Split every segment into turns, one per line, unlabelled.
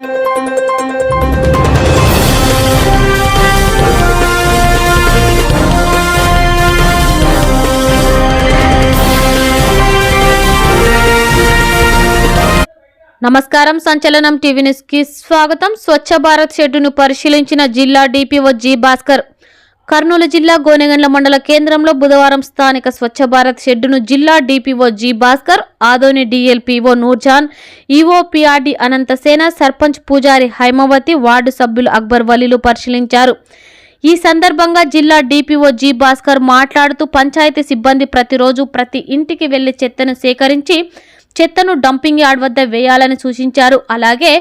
నమస్కారం, సంచలనం TV news కి స్వాగతం. స్వచ్ఛ భారత్ షెడ్డును పరిశీలించిన జిల్లా డిపిఓ జి భాస్కర్. కర్నూలు జిల్లా గోనెగండ్ల మండల కేంద్రంలో బుధవారం స్థానిక స్వచ్ఛ భారత్ షెడ్డును జిల్లా DPO G Bhaskar, Adoni DLPO Noorjahan, EO PRD Anantasena, sarpanch Pujari Hymavathi, ward సభ్యులు అక్బర్ వలీలు పరిశీలించారు. ఈ సందర్భంగా జిల్లా డిపిఓ జి భాస్కర్ మాట్లాడుతూ పంచాయతీ సిబ్బంది ప్రతిరోజు ప్రతి ఇంటికి వెళ్లి చెత్తను సేకరించి చెత్తను డంపింగ్ యార్డ్ వద్ద వేయాలని సూచించారు. అలాగే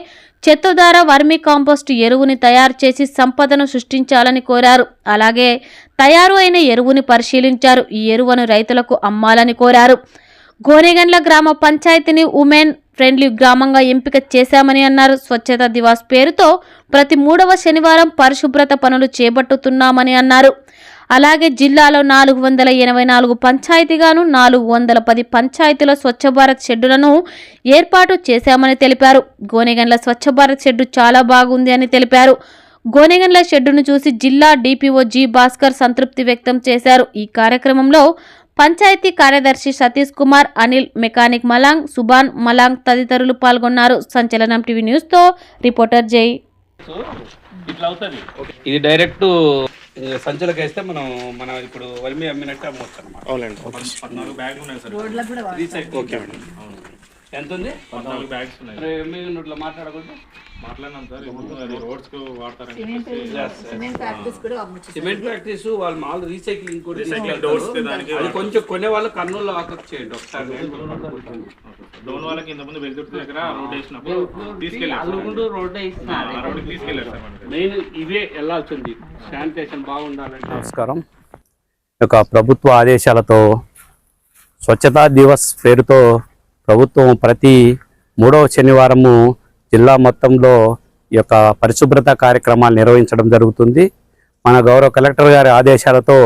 చెత్త ద్వారా వర్మీ కాంపోస్ట్ ఎరువుని తయారు చేసి సంపదను సృష్టించాలని కోరారు. అలాగే తయారు అయిన ఎరువుని పరిశీలించారు. ఈ ఎరువును రైతులకు అమ్మాలని కోరారు. గోనెగండ్ల గ్రామ పంచాయతీని ఉమెన్ ఫ్రెండ్లీ గ్రామంగా ఎంపిక చేశామని అన్నారు. స్వచ్ఛతా దివాస్ పేరుతో ప్రతి 3వ శనివారం పరిశుభ్రత పనులు చేపట్టుతున్నామని అన్నారు. అలాగే జిల్లాలో 484 పంచాయతీగాను 410 పంచాయతీల స్వచ్ఛ భారత్ షెడ్డులను ఏర్పాటు చేశామని తెలిపారు. గోనెగండ్ల స్వచ్ఛ భారత్ షెడ్డు చాలా బాగుంది అని తెలిపారు. గోనెగండ్ల షెడ్డును చూసి జిల్లా డిపిఓ జి భాస్కర్ సంతృప్తి వ్యక్తం చేశారు. ఈ కార్యక్రమంలో పంచాయతీ కార్యదర్శి Satish Kumar, Anil, mechanic Malang, Subhan Malang తదితరులు పాల్గొన్నారు. సంచలనం టీవీ న్యూస్ తో రిపోర్టర్ జై.
ఇది డైరెక్ట్ సంచులకు వేస్తే మనం ఇప్పుడు వర్మి అమ్మినట్టు అమ్మవచ్చు అన్నమాట.
అవునండి.
14 బ్యాగులు ఉన్నాయి సార్. ఓకే అండి. ఎంత ఉంది? 14 బ్యాగ్స్ ఉన్నాయి. మీరు మాట్లాడకూడదు.
మాట్లాడినాం సార్. ఇప్పుడు రోడ్స్ కు వాడతారు.
సిమెంట్ ప్రాక్టీస్ వాళ్ళు మాల్ రీసైక్లింగ్ కూడా అది కొంచెం కొనే వాళ్ళు కర్నూలు ఆకర్ష్ చేయండి ఒకసారి.
డోన్ వాళ్ళకి ఇంత ముందు వెళ్తుంటే దగ్గర రోడ్ వేసినప్పుడు తీసుకెళ్ళారు.
మెయిన్ ఇవే వెళ్ళాల్సింది. శానిటేషన్ బాగుండాలంటే.
నమస్కారం. ఒక ప్రభుత్వ ఆదేశాలతో స్వచ్ఛతా దివస్ పేరుతో ప్రభుత్వం ప్రతి 3వ శనివారము జిల్లా మొత్తంలో ఈ యొక్క పరిశుభ్రత కార్యక్రమాలు నిర్వహించడం జరుగుతుంది. మన గౌరవ కలెక్టర్ గారి ఆదేశాలతో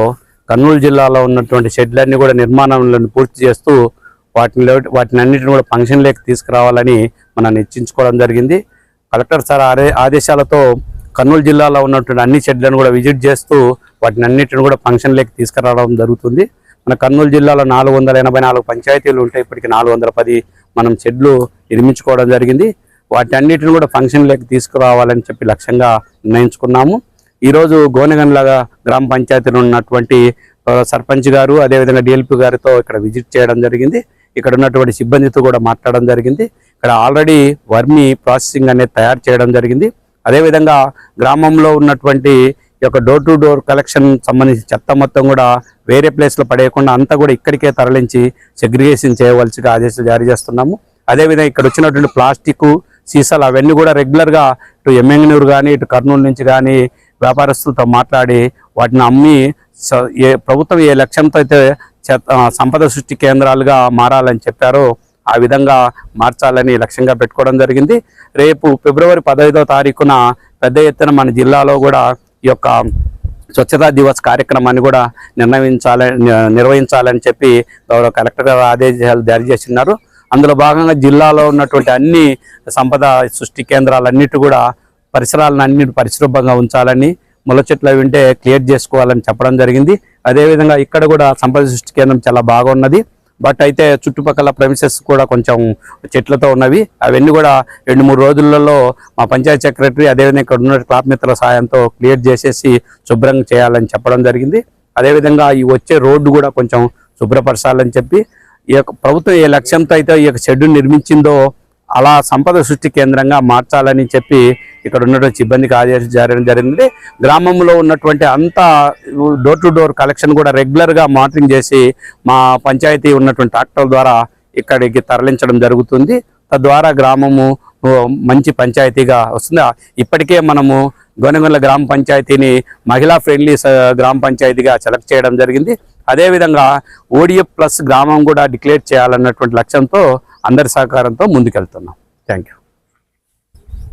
కర్నూలు జిల్లాలో ఉన్నటువంటి షెడ్లన్నీ కూడా నిర్మాణాలను పూర్తి చేస్తూ వాటినన్నిటిని కూడా ఫంక్షన్లోకి తీసుకురావాలని మనం నిశ్చయించుకోవడం జరిగింది. కలెక్టర్ సార్ ఆదేశాలతో కర్నూలు జిల్లాలో ఉన్నటువంటి అన్ని షెడ్లను కూడా విజిట్ చేస్తూ వాటినన్నిటిని కూడా ఫంక్షన్లోకి తీసుకురావడం జరుగుతుంది. మన కర్నూలు జిల్లాలో 484 పంచాయతీలు ఉంటాయి. ఇప్పటికి 410 మనం షెడ్లు నిర్మించుకోవడం జరిగింది. వాటి అన్నిటిని కూడా ఫంక్షన్లోకి తీసుకురావాలని చెప్పి లక్ష్యంగా నిర్ణయించుకున్నాము. ఈరోజు గోనెగండ్ల గ్రామ పంచాయతీలో ఉన్నటువంటి సర్పంచ్ గారు, అదేవిధంగా డిఎల్పి గారితో ఇక్కడ విజిట్ చేయడం జరిగింది. ఇక్కడ ఉన్నటువంటి సిబ్బందితో కూడా మాట్లాడడం జరిగింది. ఇక్కడ ఆల్రెడీ వర్మీ ప్రాసెసింగ్ అనేది తయారు చేయడం జరిగింది. అదేవిధంగా గ్రామంలో ఉన్నటువంటి ఈ యొక్క డోర్ టు డోర్ కలెక్షన్ సంబంధించి చెత్త మొత్తం కూడా వేరే ప్లేస్లో పడేయకుండా అంతా కూడా ఇక్కడికే తరలించి సెగ్రిగేషన్ చేయవలసిగా ఆదేశాలు జారీ చేస్తున్నాము. అదేవిధంగా ఇక్కడ వచ్చినటువంటి ప్లాస్టిక్ సీసాలు అవన్నీ కూడా రెగ్యులర్గా ఇటు ఎమ్మెగనూరు కానీ ఇటు కర్నూలు నుంచి కానీ వ్యాపారస్తులతో మాట్లాడి వాటిని అమ్మి ప్రభుత్వం ఏ లక్ష్యంతో అయితే సంపద సృష్టి కేంద్రాలుగా మారాలని చెప్పారో ఆ విధంగా మార్చాలని లక్ష్యంగా పెట్టుకోవడం జరిగింది. రేపు ఫిబ్రవరి 15వ తారీఖున పెద్ద ఎత్తున మన జిల్లాలో కూడా ఈ యొక్క స్వచ్ఛతా దివస్ కార్యక్రమాన్ని కూడా నిర్వహించాలని చెప్పి గౌరవ కలెక్టర్ గారు ఆదేశాలు జారీ చేస్తున్నారు. అందులో భాగంగా జిల్లాలో ఉన్నటువంటి అన్ని సంపద సృష్టి కేంద్రాలన్నిటి కూడా పరిసరాలన్నిటి పరిశుభ్రంగా ఉంచాలని, ముళ్ళ చెట్లు అవి ఉంటే క్లియర్ చేసుకోవాలని చెప్పడం జరిగింది. అదేవిధంగా ఇక్కడ కూడా సంపద సృష్టి కేంద్రం చాలా బాగున్నది. బట్ అయితే చుట్టుపక్కల ప్రెమిసెస్ కూడా కొంచెం చెట్లతో ఉన్నవి. అవన్నీ కూడా 2-3 రోజులలో మా పంచాయత్ సెక్రటరీ అదేవిధంగా ఇక్కడ ఉన్న క్లాప్ మిత్రుల సాయంతో క్లియర్ చేసేసి శుభ్రంగా చేయాలని చెప్పడం జరిగింది. అదేవిధంగా ఈ వచ్చే రోడ్డు కూడా కొంచెం శుభ్రపరచాలని చెప్పి ఈ యొక్క ప్రభుత్వం ఏ లక్ష్యంతో అయితే ఈ యొక్క షెడ్డు నిర్మించిందో అలా సంపద సృష్టి కేంద్రంగా మార్చాలని చెప్పి ఇక్కడ ఉన్నటువంటి సిబ్బందికి ఆదేశాలు జారీ జరిగింది. గ్రామంలో ఉన్నటువంటి అంతా డోర్ టు డోర్ కలెక్షన్ కూడా రెగ్యులర్గా మానిటరింగ్ చేసి మా పంచాయతీ ఉన్నటువంటి ట్రాక్టర్ల ద్వారా ఇక్కడికి తరలించడం జరుగుతుంది. తద్వారా గ్రామము మంచి పంచాయతీగా వస్తుంది. ఇప్పటికే మనము గోనెగండ్ల గ్రామ పంచాయతీని మహిళా ఫ్రెండ్లీ గ్రామ పంచాయతీగా సెలెక్ట్ చేయడం జరిగింది. అదేవిధంగా ODF+ గ్రామం కూడా డిక్లేర్ చేయాలన్నటువంటి లక్ష్యంతో అందరి సహకారంతో ముందుకెళ్తున్నాం. Thank you.